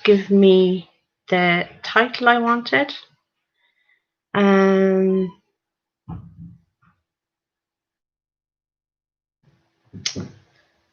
give me the title I wanted.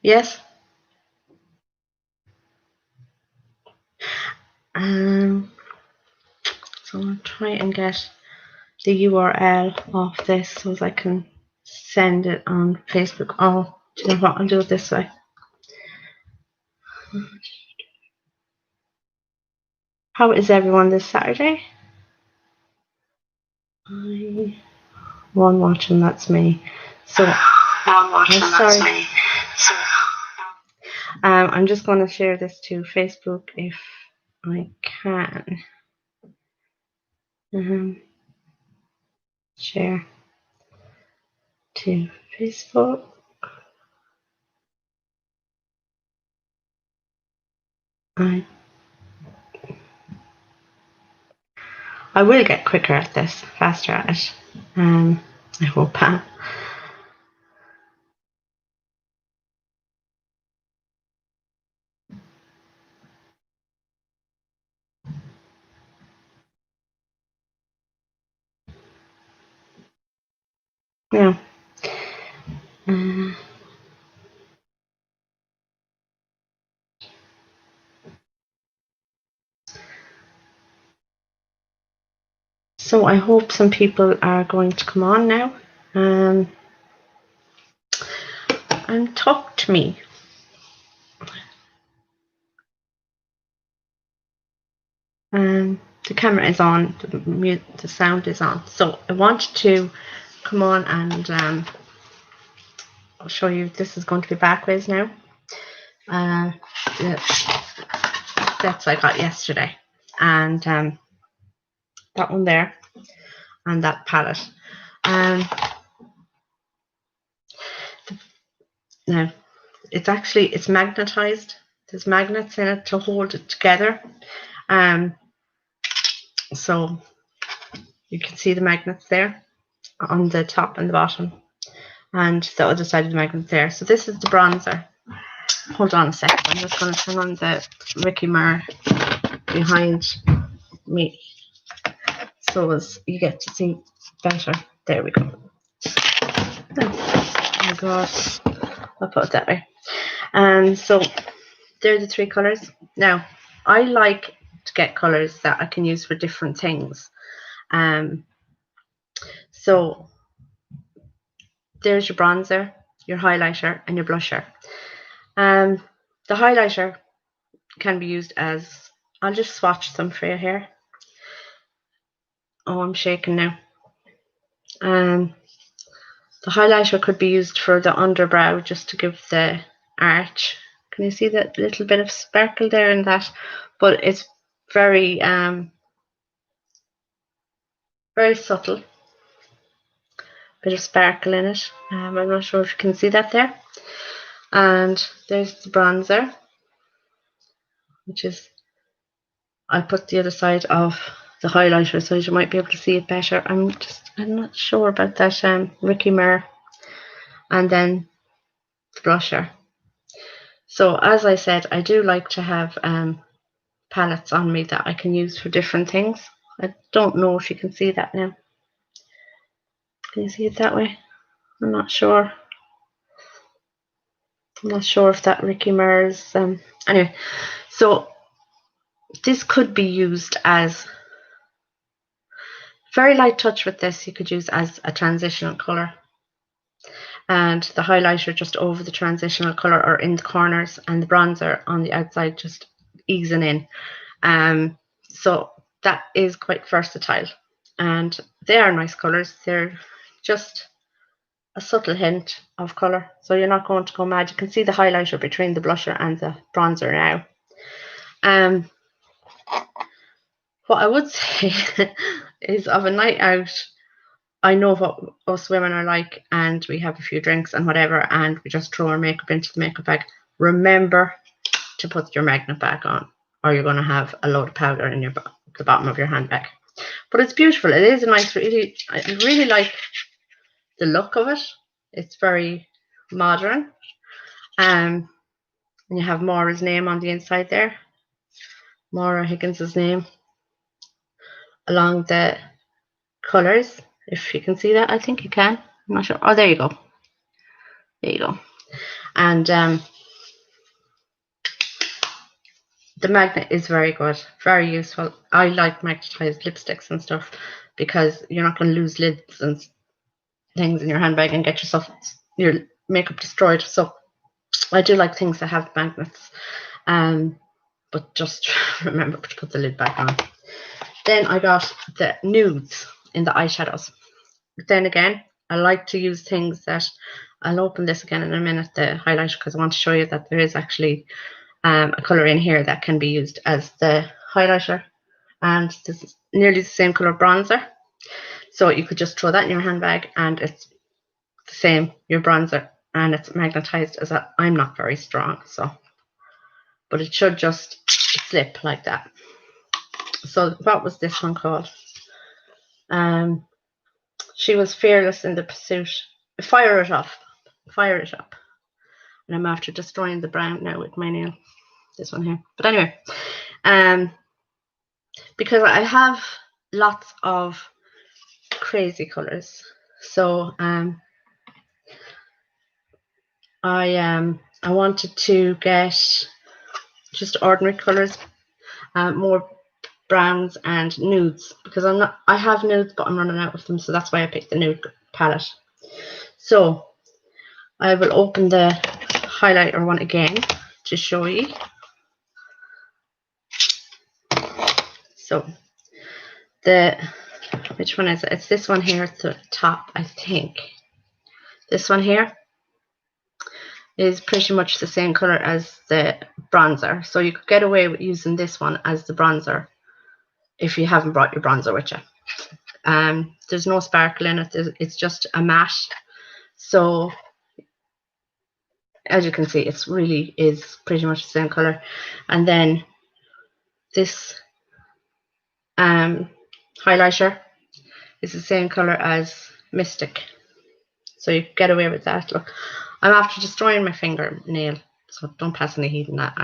Yes. So I'll try and get the URL of this so I can send it on Facebook. Oh, do you know what? I'll do it this way. How is everyone this Saturday? One watching, that's me. So one watching, that's me. So I'm just going to share this to Facebook if I can. Share to Facebook. I will get quicker at this, faster at it. I hope. Yeah. So I hope some people are going to come on now and talk to me. The camera is on, the sound is on. So I want to come on and I'll show you. This is going to be backwards now. The sets I got yesterday, and that one there, and that palette. Now it's magnetized. There's magnets in it to hold it together. So you can see the magnets there on the top and the bottom, and the other side of the magnet there. So this is the bronzer. Hold on a second. I'm just going to turn on the Ricky Mer behind me so as you get to see better. There we go. Oh my god. I'll put it that way. So they're the three colours. Now, I like to get colours that I can use for different things. So there's your bronzer, your highlighter, and your blusher. The highlighter can be used as, I'll just swatch some for you here. Oh, I'm shaking now. The highlighter could be used for the underbrow just to give the arch. Can you see that little bit of sparkle there in that? But it's very very subtle. Bit of sparkle in it. I'm not sure if you can see that there. And there's the bronzer, which is, I'll put the other side of the highlighter so you might be able to see it better. I'm not sure about that Ricky Mer. And then the blusher. So as I said, I do like to have palettes on me that I can use for different things. I don't know if you can see that now. Can you see it that way? I'm not sure. I'm not sure if that Ricky Mer's anyway. So this could be used as very light touch with this. You could use as a transitional color, and the highlighter just over the transitional color or in the corners, and the bronzer on the outside just easing in. So that is quite versatile, and they are nice colors. They're just a subtle hint of color, so you're not going to go mad. You can see the highlighter between the blusher and the bronzer now. What I would say is, of a night out, I know what us women are like, and we have a few drinks and whatever, and we just throw our makeup into the makeup bag. Remember to put your magnet back on, or you're going to have a load of powder in the bottom of your handbag. But it's beautiful. It is a nice, I really like the look of it. It's very modern. And you have Maura's name on the inside there. Maura Higgins' name along the colours. If you can see that, I think you can. I'm not sure. Oh, there you go. There you go. And the magnet is very good, very useful. I like magnetized lipsticks and stuff because you're not going to lose lids and things in your handbag and get your makeup destroyed. So I do like things that have magnets. But just remember to put the lid back on. Then I got the nudes in the eyeshadows. But then again, I like to use things that, I'll open this again in a minute, the highlighter, because I want to show you that there is actually a colour in here that can be used as the highlighter. And this is nearly the same colour bronzer. So you could just throw that in your handbag and it's the same, your bronzer, and it's magnetized as that. I'm not very strong, so, but it should just slip like that. So what was this one called? She was fearless in the pursuit. Fire it up. Fire it up. And I'm after destroying the brown now with my nail. This one here. But anyway, because I have lots of crazy colours. So I wanted to get just ordinary colours, more browns and nudes, because I have nudes but I'm running out of them, so that's why I picked the nude palette. So I will open the highlighter one again to show you. So which one is it? It's this one here at the top, I think. This one here is pretty much the same color as the bronzer, so you could get away with using this one as the bronzer if you haven't brought your bronzer with you. There's no sparkle in it, it's just a matte. So as you can see, it really is pretty much the same color. And then this highlighter is the same color as Mystic, so you get away with that. Look, I'm after destroying my fingernail, so don't pass any heat in that.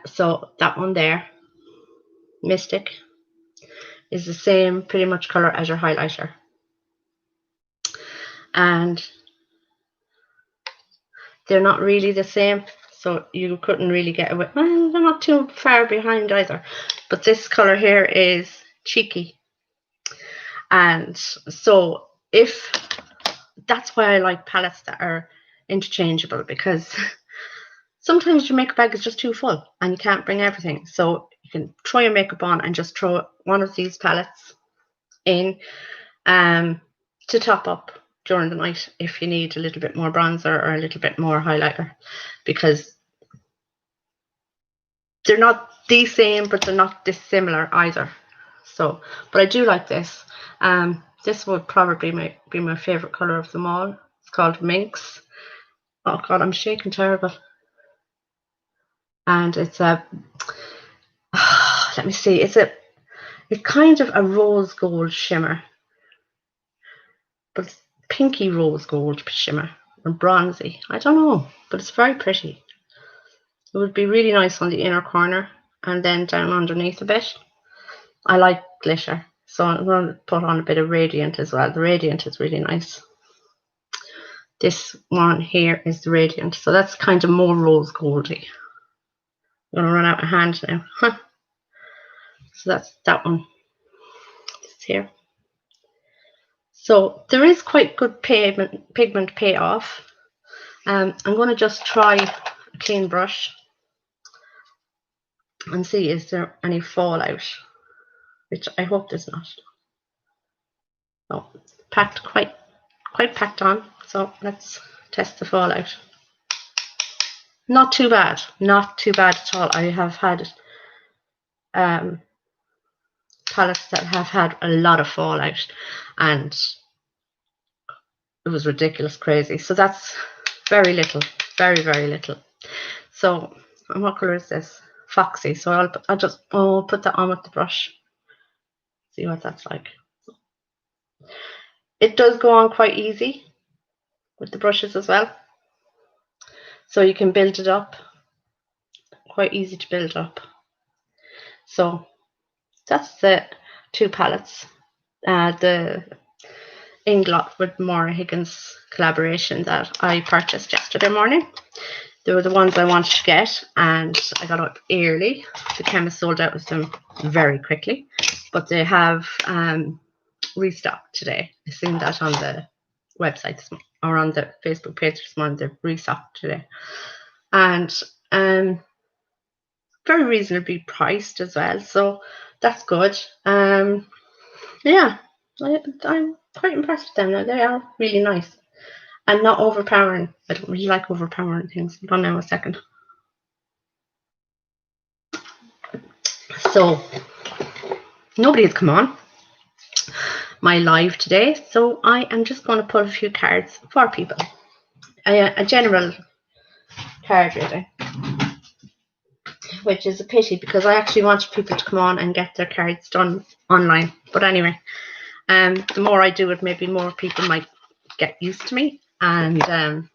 So that one there, Mystic, is the same pretty much color as your highlighter, and they're not really the same, so you couldn't really get away. Well, they're not too far behind either, but this color here is Cheeky. And so that's why I like palettes that are interchangeable, because sometimes your makeup bag is just too full and you can't bring everything. So you can throw your makeup on and just throw one of these palettes in to top up during the night if you need a little bit more bronzer or a little bit more highlighter, because they're not the same, but they're not dissimilar either. So, but I do like this. This would probably be my favorite color of them all. It's called Minx. Oh God, I'm shaking terrible. And it's a, let me see, it's kind of a rose gold shimmer, but it's pinky rose gold shimmer or bronzy. I don't know, but it's very pretty. It would be really nice on the inner corner and then down underneath a bit. I like glitter, so I'm going to put on a bit of Radiant as well. The Radiant is really nice. This one here is the Radiant, so that's kind of more rose goldy. I'm going to run out of hand now. So that's that one. This here. So there is quite good pigment payoff. I'm going to just try a clean brush and see is there any fallout, which I hope there's not. Oh, packed quite packed on. So let's test the fallout. Not too bad, not too bad at all. I have had palettes that have had a lot of fallout and it was ridiculous crazy. So that's very little, very little. So, and what color is this? Foxy. So I'll just put that on with the brush. See what that's like. It does go on quite easy with the brushes as well. So you can build it up quite easy to build up. So that's the 2 palettes. The Inglot with Maura Higgins collaboration that I purchased yesterday morning. They were the ones I wanted to get, and I got up early. The chemist sold out of them very quickly, but they have restocked today. I seen that on the website or on the Facebook page this morning. They've restocked today, and very reasonably priced as well. So that's good. Yeah, I'm quite impressed with them now. They are really nice and not overpowering. I don't really like overpowering things. Hold on now a second. So nobody has come on my live today, so I am just going to pull a few cards for people. A general card reading, which is a pity because I actually wanted people to come on and get their cards done online. But anyway, the more I do it, maybe more people might get used to me and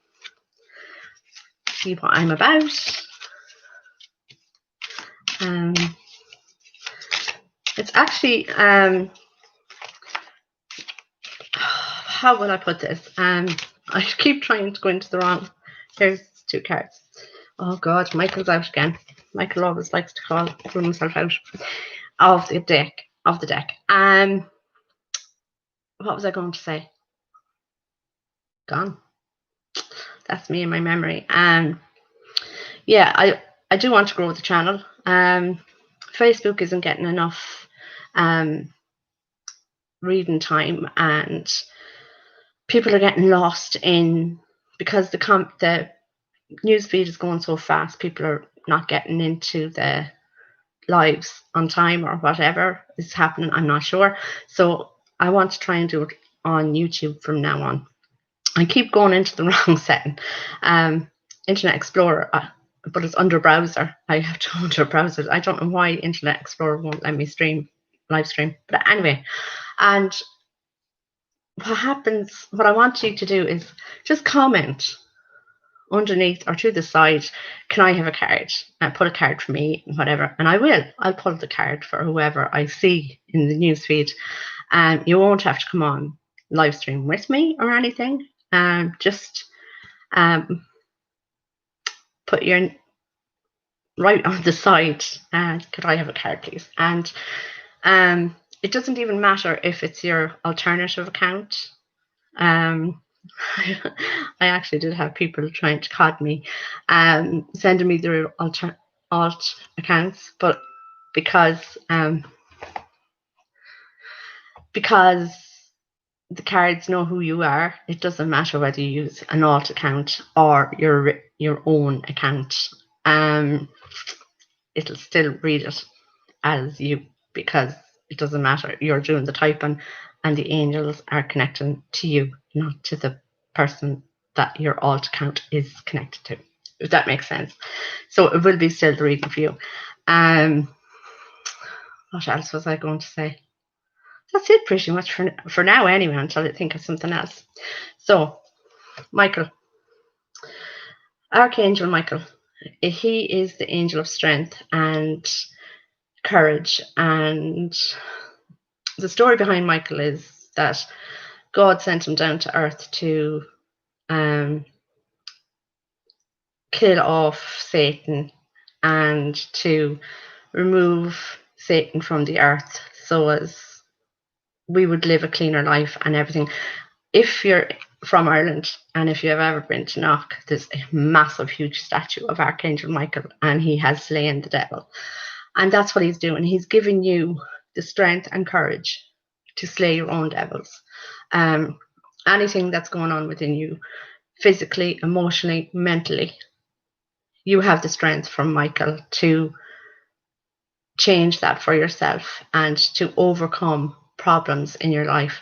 see what I'm about. It's actually how will I put this? I keep trying to go into the wrong. Here's 2 cards. Oh God, Michael's out again. Michael always likes to pull himself out of the deck. What was I going to say? Gone. That's me and my memory. Yeah, I do want to grow the channel. Facebook isn't getting enough reading time, and people are getting lost in because the news feed is going so fast. People are not getting into the lives on time or whatever is happening. I'm not sure. So I want to try and do it on YouTube from now on. I keep going into the wrong setting. Internet Explorer, but it's under browser. I have to go under browser. I don't know why Internet Explorer won't let me live stream. But anyway, and what I want you to do is just comment underneath or to the side, can I have a card? And put a card for me, whatever. And I'll pull the card for whoever I see in the newsfeed. And you won't have to come on live stream with me or anything. Just put your right on the side, could I have a card, please? And it doesn't even matter if it's your alternative account. I actually did have people trying to cod me, sending me their alt accounts, but because the cards know who you are, it doesn't matter whether you use an alt account or your own account. It'll still read it as you, because it doesn't matter. You're doing the typing, and the angels are connecting to you, not to the person that your alt account is connected to, if that makes sense. So it will be still the reading for you. What else was I going to say? That's it pretty much for now anyway, until I think of something else. So Michael, Archangel Michael, he is the angel of strength and courage. And the story behind Michael is that God sent him down to earth to kill off Satan and to remove Satan from the earth so as we would live a cleaner life and everything. If you're from Ireland and if you have ever been to Knock, there's a massive, huge statue of Archangel Michael, and he has slain the devil. And that's what he's doing. He's giving you the strength and courage to slay your own devils. Anything that's going on within you, physically, emotionally, mentally, you have the strength from Michael to change that for yourself and to overcome problems in your life.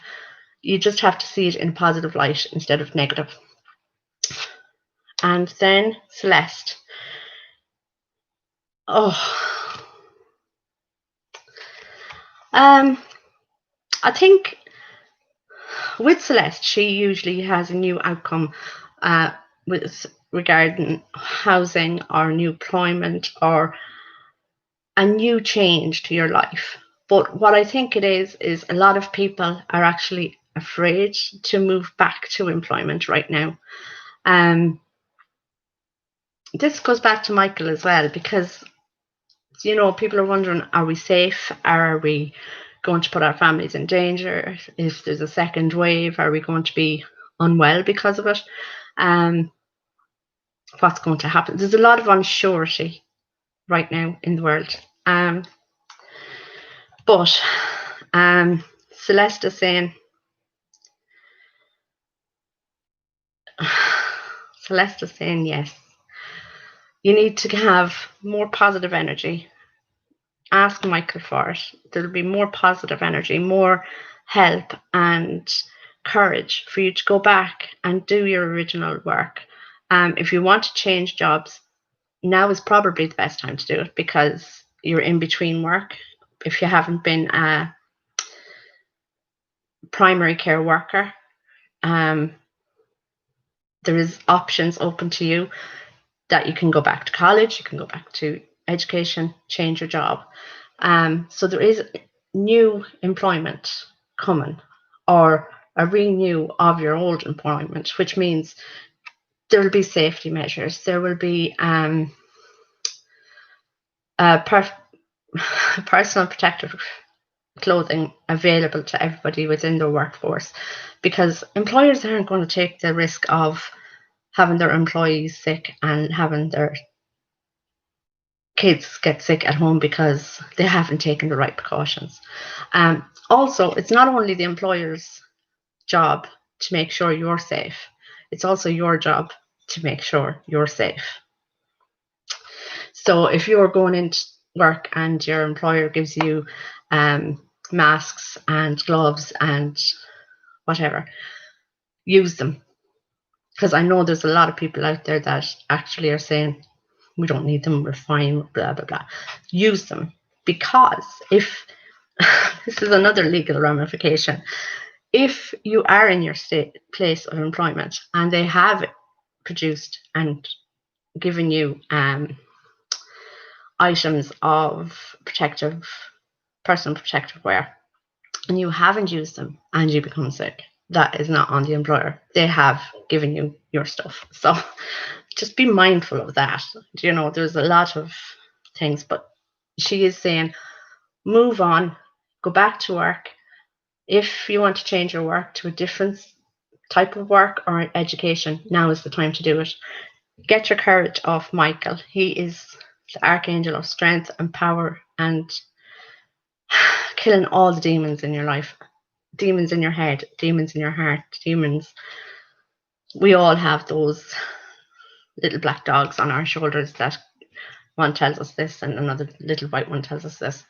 You just have to see it in positive light instead of negative. And then Celeste. I think with Celeste, she usually has a new outcome with regarding housing or new employment or a new change to your life. But what I think it is a lot of people are actually afraid to move back to employment right now. This goes back to Michael as well, because, you know, people are wondering, are we safe? Are we going to put our families in danger? If there's a second wave, are we going to be unwell because of it? What's going to happen? There's a lot of unsurety right now in the world. But Celeste is saying, yes, you need to have more positive energy. Ask Michael for it. There'll be more positive energy, more help and courage for you to go back and do your original work. If you want to change jobs, now is probably the best time to do it, because you're in between work. If you haven't been a primary care worker, there is options open to you that you can go back to college, you can go back to education, change your job. So there is new employment coming, or a renew of your old employment, which means there will be safety measures. There will be personal protective clothing available to everybody within the workforce, because employers aren't going to take the risk of having their employees sick and having their kids get sick at home because they haven't taken the right precautions. Also, it's not only the employer's job to make sure you're safe, it's also your job to make sure you're safe. So if you're going into work and your employer gives you masks and gloves and whatever, use them. Because I know there's a lot of people out there that actually are saying, we don't need them, we're fine, blah, blah, blah. Use them. Because if, this is another legal ramification, if you are in your place of employment and they have produced and given you items of personal protective wear, and you haven't used them and you become sick, that is not on the employer. They have given you your stuff. So just be mindful of that. You know, there's a lot of things, but she is saying, move on, go back to work. If you want to change your work to a different type of work or education, now is the time to do it. Get your courage off Michael. He is the archangel of strength and power and killing all the demons in your life. Demons in your head, demons in your heart, demons. We all have those little black dogs on our shoulders that one tells us this and another little white one tells us this.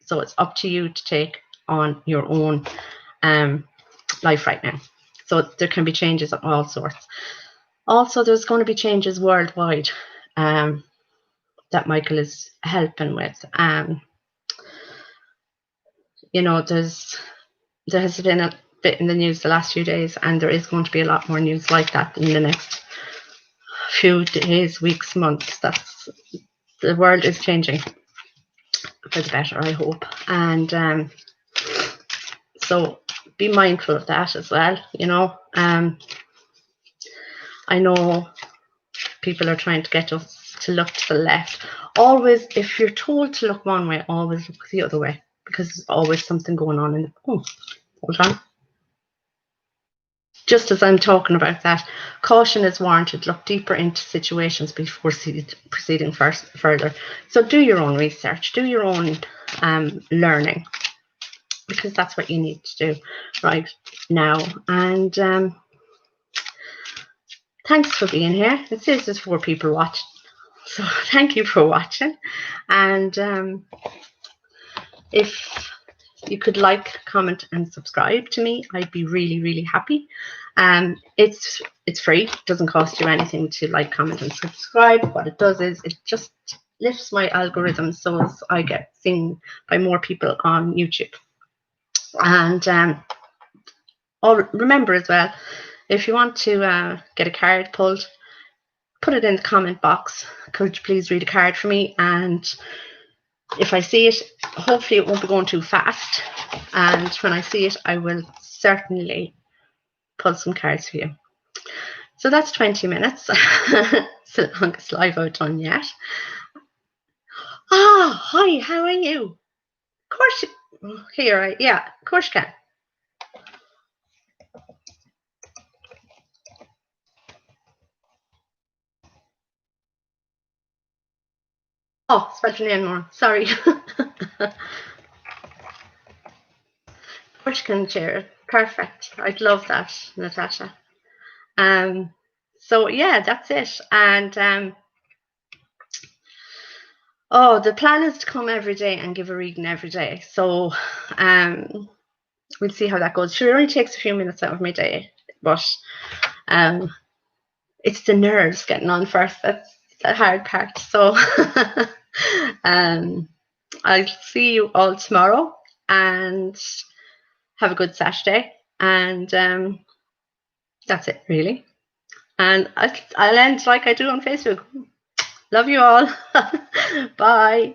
So it's up to you to take on your own life right now. So there can be changes of all sorts. Also, there's going to be changes worldwide that Michael is helping with. You know, there has been a bit in the news the last few days, and there is going to be a lot more news like that in the next few days, weeks, months. The world is changing for the better, I hope. And so be mindful of that as well. You know, I know people are trying to get us to look to the left. Always, if you're told to look one way, always look the other way, because there's always something going on in the... Oh, hold on. Just as I'm talking about that, caution is warranted. Look deeper into situations before proceeding further. So do your own research, do your own learning, because that's what you need to do right now. And thanks for being here. It says there's 4 people watching, so thank you for watching. And if you could like, comment, and subscribe to me, I'd be really, really happy. It's free. It doesn't cost you anything to like, comment, and subscribe. What it does is it just lifts my algorithm so as I get seen by more people on YouTube. And remember as well, if you want to get a card pulled, put it in the comment box. Could you please read a card for me? And if I see it, hopefully it won't be going too fast. And when I see it, I will certainly pull some cards for you. So that's 20 minutes. It's the longest live I've done yet. Ah, hi, how are you? Of course you, here, yeah, of course you can. Oh, spelled your name more, sorry. Of course you can, Jared. Perfect. I'd love that, Natasha. So yeah, that's it. And oh, the plan is to come every day and give a reading every day. So we'll see how that goes. Sure, it only takes a few minutes out of my day, but it's the nerves getting on first. That's the hard part. So I'll see you all tomorrow and have a good Saturday. And that's it, really. And I'll end like I do on Facebook. Love you all. Bye.